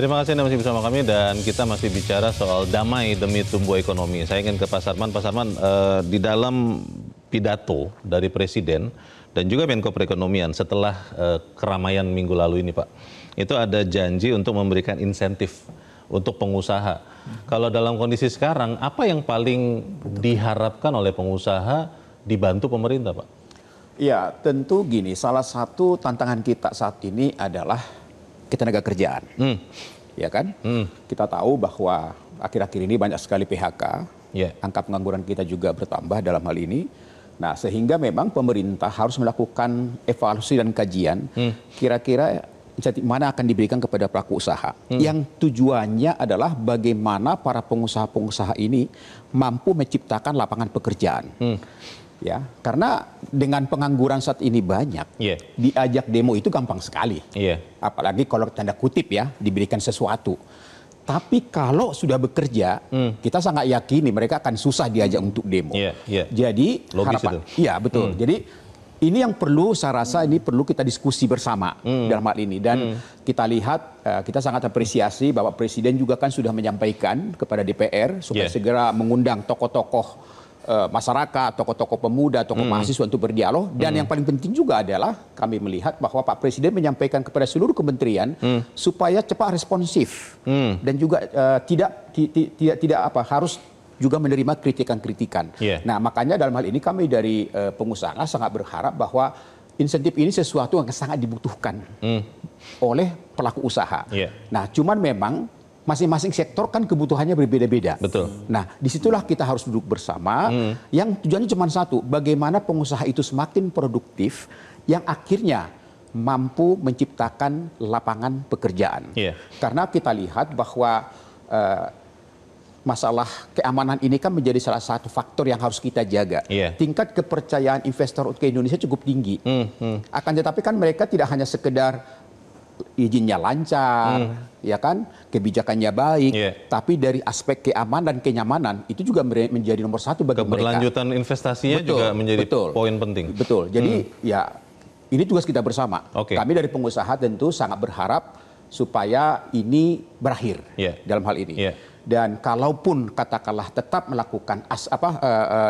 Terima kasih Anda masih bersama kami dan kita masih bicara soal damai demi tumbuh ekonomi. Saya ingin ke Pak Sarman. Pak Sarman, di dalam pidato dari Presiden dan juga Menko Perekonomian setelah keramaian minggu lalu ini Pak, itu ada janji untuk memberikan insentif untuk pengusaha. Kalau dalam kondisi sekarang, apa yang paling diharapkan oleh pengusaha dibantu pemerintah Pak? Ya, tentu gini, salah satu tantangan kita saat ini adalah ketenaga kerjaan. Ya kan? Kita tahu bahwa akhir-akhir ini banyak sekali PHK, angka pengangguran kita juga bertambah dalam hal ini. Nah, sehingga memang pemerintah harus melakukan evaluasi dan kajian kira-kira insentif mana akan diberikan kepada pelaku usaha. Yang tujuannya adalah bagaimana para pengusaha-pengusaha ini mampu menciptakan lapangan pekerjaan. Ya, karena dengan pengangguran saat ini banyak, diajak demo itu gampang sekali. Apalagi kalau tanda kutip ya, diberikan sesuatu. Tapi kalau sudah bekerja, kita sangat yakini mereka akan susah diajak untuk demo. Jadi logis harapan, itu. iya betul. Jadi ini yang perlu, saya rasa ini perlu kita diskusi bersama dalam hal ini. Dan kita lihat, kita sangat apresiasi Bapak Presiden juga kan sudah menyampaikan kepada DPR supaya segera mengundang tokoh-tokoh masyarakat, tokoh-tokoh pemuda, tokoh mahasiswa untuk berdialog. Dan yang paling penting juga adalah kami melihat bahwa Pak Presiden menyampaikan kepada seluruh kementerian supaya cepat responsif dan juga tidak harus juga menerima kritikan-kritikan. Nah, makanya dalam hal ini kami dari pengusaha sangat berharap bahwa insentif ini sesuatu yang sangat dibutuhkan oleh pelaku usaha. Nah, cuman memang masing-masing sektor kan kebutuhannya berbeda-beda. Nah, disitulah kita harus duduk bersama. Yang tujuannya cuma satu, bagaimana pengusaha itu semakin produktif, yang akhirnya mampu menciptakan lapangan pekerjaan. Karena kita lihat bahwa masalah keamanan ini kan menjadi salah satu faktor yang harus kita jaga. Tingkat kepercayaan investor ke Indonesia cukup tinggi. Akan tetapi kan mereka tidak hanya sekedar izinnya lancar, ya kan, kebijakannya baik, tapi dari aspek keamanan dan kenyamanan itu juga menjadi nomor satu bagi mereka. Keberlanjutan investasinya juga menjadi poin penting. Jadi ya ini tugas kita bersama. Kami dari pengusaha tentu sangat berharap supaya ini berakhir dalam hal ini. Dan kalaupun katakanlah tetap melakukan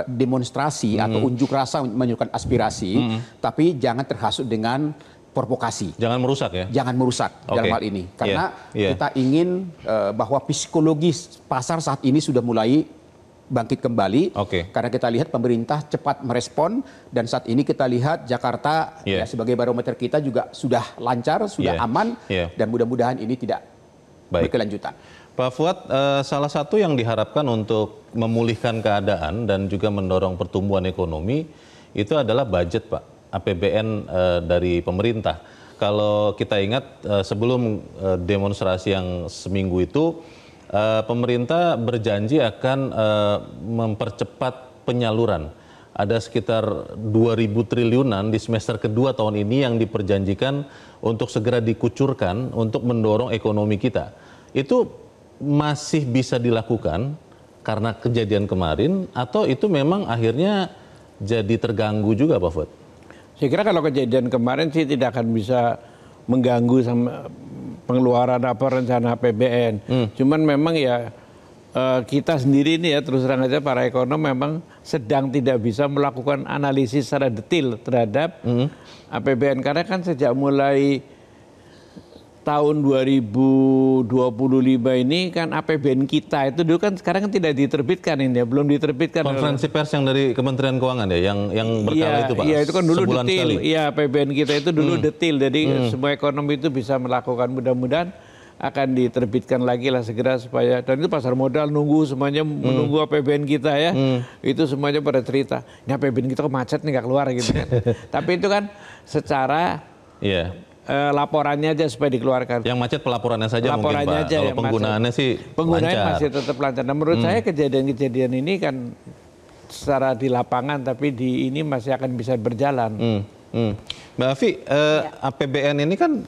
demonstrasi atau unjuk rasa menunjukkan aspirasi, tapi jangan terhasut dengan provokasi. Jangan merusak ya? Jangan merusak dalam hal ini. Karena kita ingin bahwa psikologis pasar saat ini sudah mulai bangkit kembali. Karena kita lihat pemerintah cepat merespon. Dan saat ini kita lihat Jakarta ya, sebagai barometer kita juga sudah lancar, sudah aman. Dan mudah-mudahan ini tidak berkelanjutan. Pak Fuad, salah satu yang diharapkan untuk memulihkan keadaan dan juga mendorong pertumbuhan ekonomi itu adalah budget Pak. APBN dari pemerintah. Kalau kita ingat sebelum demonstrasi yang seminggu itu, pemerintah berjanji akan mempercepat penyaluran. Ada sekitar 2.000 triliunan di semester kedua tahun ini yang diperjanjikan untuk segera dikucurkan untuk mendorong ekonomi kita. Itu masih bisa dilakukan karena kejadian kemarin atau itu memang akhirnya jadi terganggu juga Pak Fuad? Saya kira kalau kejadian kemarin sih tidak akan bisa mengganggu sama pengeluaran rencana APBN. Cuman memang ya kita sendiri ini ya terus terang aja para ekonom memang sedang tidak bisa melakukan analisis secara detail terhadap APBN. Karena kan sejak mulai tahun 2025 ini kan APBN kita itu dulu kan sekarang kan tidak diterbitkan ini ya, belum diterbitkan. Konferensi pers yang dari Kementerian Keuangan ya, yang berkala itu Pak. Iya, itu kan dulu sebulan detail. Sekali. Iya, APBN kita itu dulu detail. Jadi semua ekonomi itu bisa melakukan, mudah-mudahan akan diterbitkan lagi lah segera supaya, dan itu pasar modal nunggu semuanya menunggu APBN kita ya. Itu semuanya pada cerita. Ini APBN kita kok macet nih nggak keluar gitu kan. Tapi itu kan secara laporannya aja supaya dikeluarkan. Yang macet pelaporannya saja laporannya mungkin Pak. Aja kalau penggunaannya sih penggunaannya lancar. masih tetap lancar. Nah, menurut saya kejadian-kejadian ini kan secara di lapangan tapi di ini masih akan bisa berjalan. Mbak Afi, APBN ini kan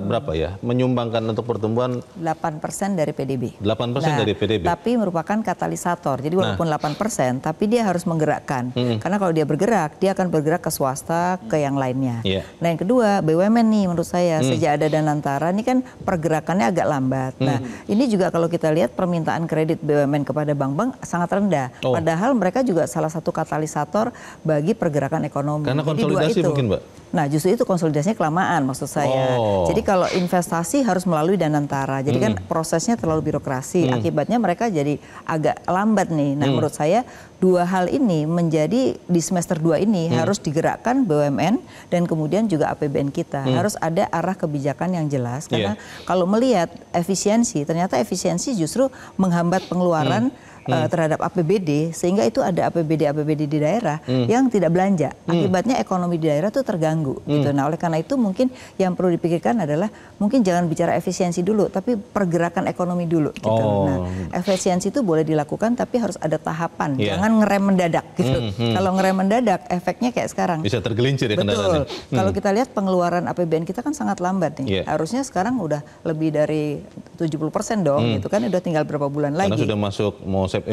berapa ya? Menyumbangkan untuk pertumbuhan 8% dari PDB. 8% dari PDB. Tapi merupakan katalisator. Jadi walaupun 8%, tapi dia harus menggerakkan. Karena kalau dia bergerak, dia akan bergerak ke swasta, ke yang lainnya. Nah yang kedua, BUMN nih menurut saya, sejak ada Danantara ini kan pergerakannya agak lambat. Nah ini juga kalau kita lihat permintaan kredit BUMN kepada bank-bank sangat rendah. Padahal mereka juga salah satu katalisator bagi pergerakan ekonomi. Karena konsolidasi mungkin, Mbak? Nah justru itu konsolidasinya kelamaan maksud saya. Jadi kalau investasi harus melalui Danantara. Jadi kan prosesnya terlalu birokrasi. Akibatnya mereka jadi agak lambat nih. Nah menurut saya dua hal ini menjadi di semester 2 ini harus digerakkan BUMN dan kemudian juga APBN kita. Harus ada arah kebijakan yang jelas. Karena kalau melihat efisiensi, ternyata efisiensi justru menghambat pengeluaran terhadap APBD, sehingga itu ada APBD di daerah yang tidak belanja. Akibatnya ekonomi di daerah itu terganggu. Gitu. Nah oleh karena itu mungkin yang perlu dipikirkan adalah mungkin jangan bicara efisiensi dulu, tapi pergerakan ekonomi dulu. Gitu. Nah efisiensi itu boleh dilakukan, tapi harus ada tahapan. Jangan ngerem mendadak. Gitu. Kalau ngerem mendadak, efeknya kayak sekarang. Bisa tergelincir ya Betul. kendaraannya. Kalau kita lihat pengeluaran APBN kita kan sangat lambat nih. Harusnya sekarang udah lebih dari 70% dong. Gitu kan udah tinggal berapa bulan lagi. Karena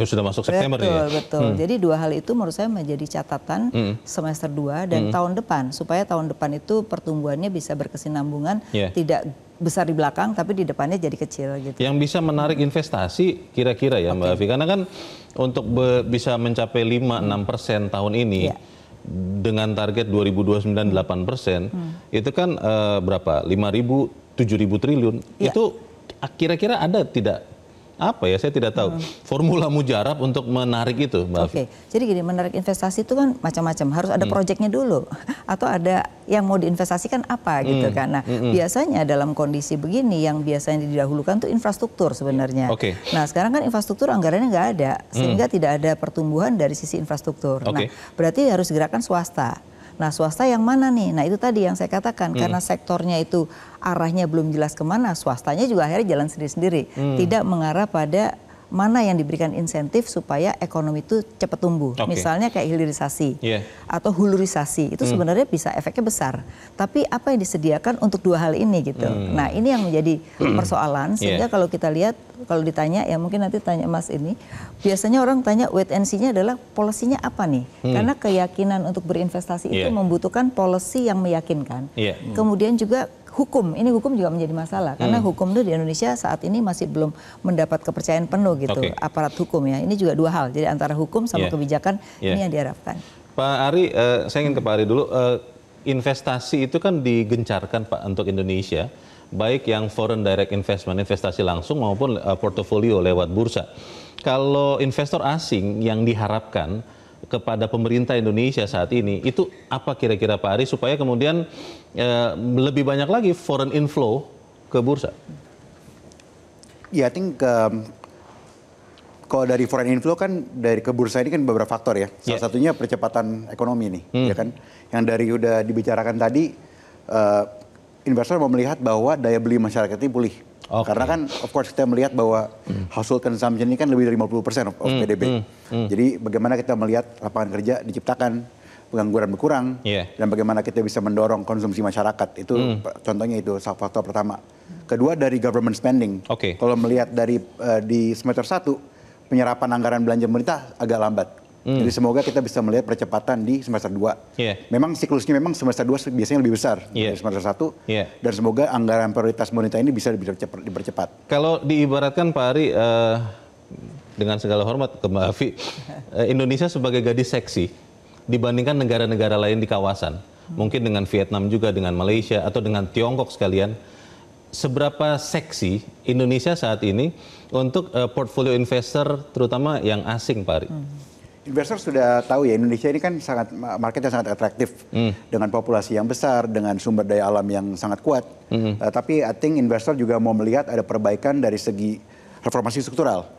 sudah masuk September ya. Betul. Jadi dua hal itu menurut saya menjadi catatan semester 2 dan tahun depan, supaya tahun depan itu pertumbuhannya bisa berkesinambungan, tidak besar di belakang tapi di depannya jadi kecil gitu. Yang bisa menarik investasi kira-kira ya Mbak Afi, karena kan untuk bisa mencapai 5-6% tahun ini dengan target 2029 8%, itu kan berapa? 5.000-7.000 triliun. Itu kira-kira ada tidak? Apa ya, saya tidak tahu. Formula mujarab untuk menarik itu, Mbak Afi. Jadi gini, menarik investasi itu kan macam-macam. Harus ada proyeknya dulu. Atau ada yang mau diinvestasikan apa gitu kan. Nah biasanya dalam kondisi begini yang biasanya didahulukan itu infrastruktur sebenarnya. Nah sekarang kan infrastruktur anggarannya nggak ada. Sehingga tidak ada pertumbuhan dari sisi infrastruktur. Nah berarti harus gerakan swasta. Nah swasta yang mana nih? Nah itu tadi yang saya katakan, karena sektornya itu arahnya belum jelas kemana, swastanya juga akhirnya jalan sendiri-sendiri. Tidak mengarah pada mana yang diberikan insentif supaya ekonomi itu cepat tumbuh. Misalnya kayak hilirisasi atau hulurisasi, itu sebenarnya bisa efeknya besar. Tapi apa yang disediakan untuk dua hal ini gitu. Nah ini yang menjadi persoalan, sehingga kalau kita lihat, kalau ditanya ya mungkin nanti tanya Mas ini, biasanya orang tanya wait and see-nya adalah polisinya apa nih? Karena keyakinan untuk berinvestasi itu membutuhkan policy yang meyakinkan. Kemudian juga hukum, ini hukum juga menjadi masalah karena hukum itu di Indonesia saat ini masih belum mendapat kepercayaan penuh gitu, aparat hukum ya. Ini juga dua hal, jadi antara hukum sama kebijakan ini yang diharapkan. Pak Ari, saya ingin ke Pak Ari dulu. Investasi itu kan digencarkan Pak untuk Indonesia, baik yang foreign direct investment, investasi langsung maupun portofolio lewat bursa. Kalau investor asing yang diharapkan kepada pemerintah Indonesia saat ini, itu apa kira-kira Pak Ari supaya kemudian lebih banyak lagi foreign inflow ke bursa? Ya, I think kalau dari foreign inflow kan dari ke bursa ini kan beberapa faktor ya. Salah satunya percepatan ekonomi nih, ya kan. Yang dari udah dibicarakan tadi, investor mau melihat bahwa daya beli masyarakat ini pulih. Karena kan of course kita melihat bahwa household consumption ini kan lebih dari 50% of PDB. Jadi bagaimana kita melihat lapangan kerja diciptakan, pengangguran berkurang, dan bagaimana kita bisa mendorong konsumsi masyarakat. Itu contohnya itu faktor pertama. Kedua dari government spending. Kalau melihat dari di semester 1, penyerapan anggaran belanja pemerintah agak lambat. Jadi semoga kita bisa melihat percepatan di semester 2. Memang siklusnya memang semester 2 biasanya lebih besar dari semester 1. Dan semoga anggaran prioritas pemerintah ini bisa dipercepat. Kalau diibaratkan Pak Ari, dengan segala hormat ke Mbak Afi, Indonesia sebagai gadis seksi dibandingkan negara-negara lain di kawasan. Mungkin dengan Vietnam juga, dengan Malaysia, atau dengan Tiongkok sekalian. Seberapa seksi Indonesia saat ini untuk portfolio investor terutama yang asing Pak Ari? Investor sudah tahu ya, Indonesia ini kan marketnya sangat atraktif dengan populasi yang besar, dengan sumber daya alam yang sangat kuat. Tapi I think investor juga mau melihat ada perbaikan dari segi reformasi struktural.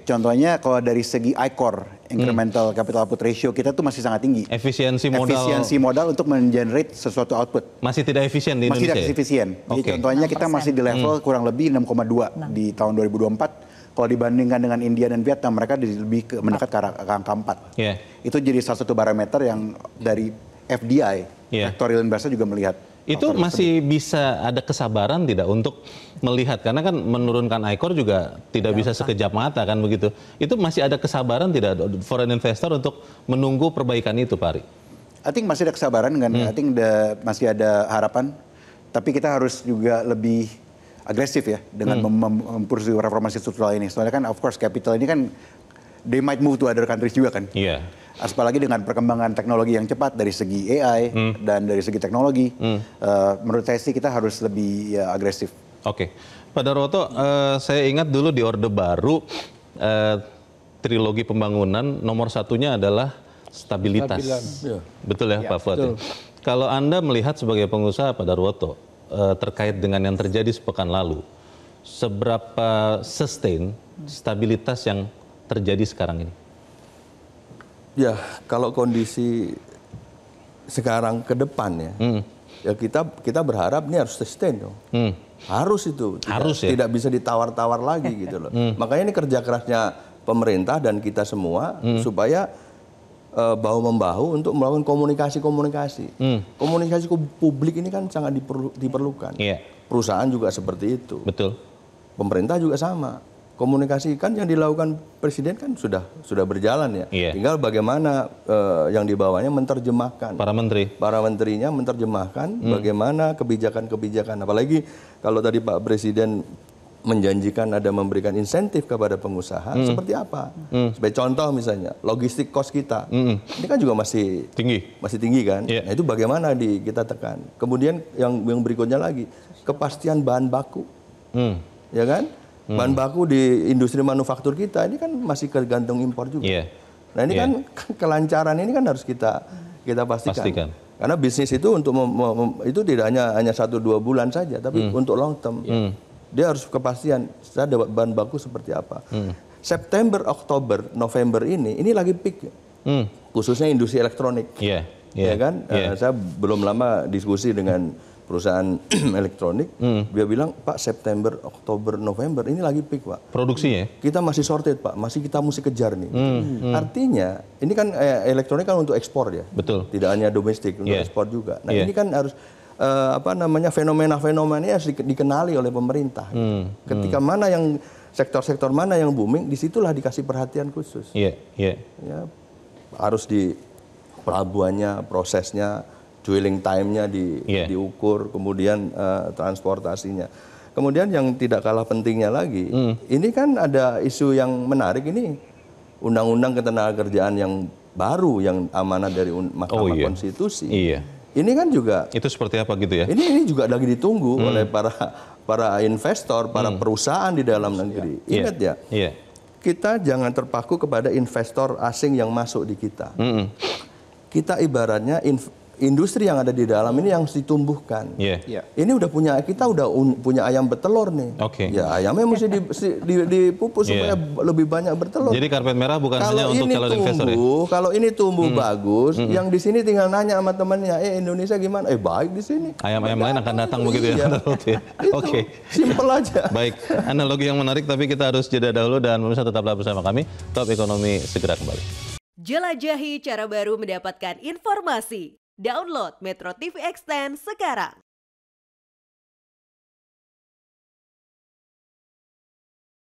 Contohnya kalau dari segi ICOR, incremental capital output ratio kita tuh masih sangat tinggi. Efisiensi modal untuk mengenerate sesuatu output. Masih tidak efisien di Indonesia? Masih tidak efisien. Jadi contohnya kita masih di level kurang lebih 6,2 di tahun 2024. Kalau dibandingkan dengan India dan Vietnam, mereka lebih mendekat ke angka 4. Itu jadi salah satu parameter yang dari FDI, Rektor Ilin Barsa juga melihat. Itu masih bisa ada kesabaran tidak untuk melihat, karena kan menurunkan ICOR juga tidak bisa sekejap mata kan begitu. Itu masih ada kesabaran tidak foreign investor untuk menunggu perbaikan itu, Pak Ari? I think masih ada kesabaran kan, I think masih ada harapan. Tapi kita harus juga lebih agresif ya dengan mempursue reformasi struktural ini. Soalnya kan of course capital ini kan they might move to other countries juga kan. Iya. Apalagi dengan perkembangan teknologi yang cepat dari segi AI dan dari segi teknologi, menurut saya sih kita harus lebih agresif. Oke, Pak Darwoto, saya ingat dulu di Orde Baru trilogi pembangunan nomor satunya adalah stabilitas. Betul ya, Pak Fuad? Kalau Anda melihat sebagai pengusaha, Pak Darwoto, terkait dengan yang terjadi sepekan lalu, seberapa sustain stabilitas yang terjadi sekarang ini? Ya, kalau kondisi sekarang ke depan ya kita berharap ini harus sustain dong. Harus itu. Tidak bisa ditawar-tawar lagi gitu loh. Makanya ini kerja kerasnya pemerintah dan kita semua supaya bahu-membahu untuk melakukan komunikasi-komunikasi. Komunikasi publik ini kan sangat diperlukan. Perusahaan juga seperti itu. Betul. Pemerintah juga sama. Komunikasi kan yang dilakukan Presiden kan sudah berjalan ya. Tinggal bagaimana yang di bawahnya menerjemahkan. Para menterinya menerjemahkan bagaimana kebijakan-kebijakan. Apalagi kalau tadi Pak Presiden menjanjikan ada memberikan insentif kepada pengusaha, seperti apa? Sebagai contoh misalnya, logistik cost kita. Ini kan juga masih tinggi kan? Nah, itu bagaimana kita tekan. Kemudian yang berikutnya lagi, kepastian bahan baku. Ya kan? Bahan baku di industri manufaktur kita ini kan masih tergantung impor juga. Nah ini kan kelancaran ini kan harus kita pastikan. Karena bisnis itu itu tidak hanya 1-2 bulan saja, tapi untuk long term. Dia harus kepastian saya dapat bahan baku seperti apa. September, Oktober, November ini lagi peak. Khususnya industri elektronik. Ya kan? Saya belum lama diskusi dengan perusahaan elektronik, dia bilang, Pak, September, Oktober, November, ini lagi peak, Pak. Produksinya? Kita masih shorted, Pak. Kita mesti kejar nih. Artinya, ini kan elektronik kan untuk ekspor ya. Betul. Tidak hanya domestik, untuk ekspor juga. Nah, ini kan harus, fenomena-fenomena ini harus dikenali oleh pemerintah. Ketika mana yang, sektor-sektor mana yang booming, disitulah dikasih perhatian khusus. Ya, harus di pelabuhannya, prosesnya, dwelling time-nya diukur, kemudian transportasinya. Kemudian yang tidak kalah pentingnya lagi, ini kan ada isu yang menarik ini, undang-undang ketenagakerjaan yang baru yang amanat dari Mahkamah Konstitusi. Ini kan juga itu seperti apa gitu ya? Ini juga lagi ditunggu oleh para investor, para perusahaan di dalam negeri. Ingat ya, kita jangan terpaku kepada investor asing yang masuk di kita. Kita ibaratnya industri yang ada di dalam ini yang harus ditumbuhkan. Ini kita udah punya ayam bertelur nih. Ya ayamnya mesti dipupuk supaya lebih banyak bertelur. Jadi karpet merah bukan hanya untuk calon investor ya? Kalau ini tumbuh bagus, yang di sini tinggal nanya sama temannya, Indonesia gimana? Baik di sini. Ayam-ayam lain akan datang begitu ya? Oke. Simpel aja. Baik, analogi yang menarik, tapi kita harus jeda dahulu dan pemirsa tetaplah bersama kami. Top Ekonomi segera kembali. Jelajahi cara baru mendapatkan informasi. Download Metro TV Extend sekarang.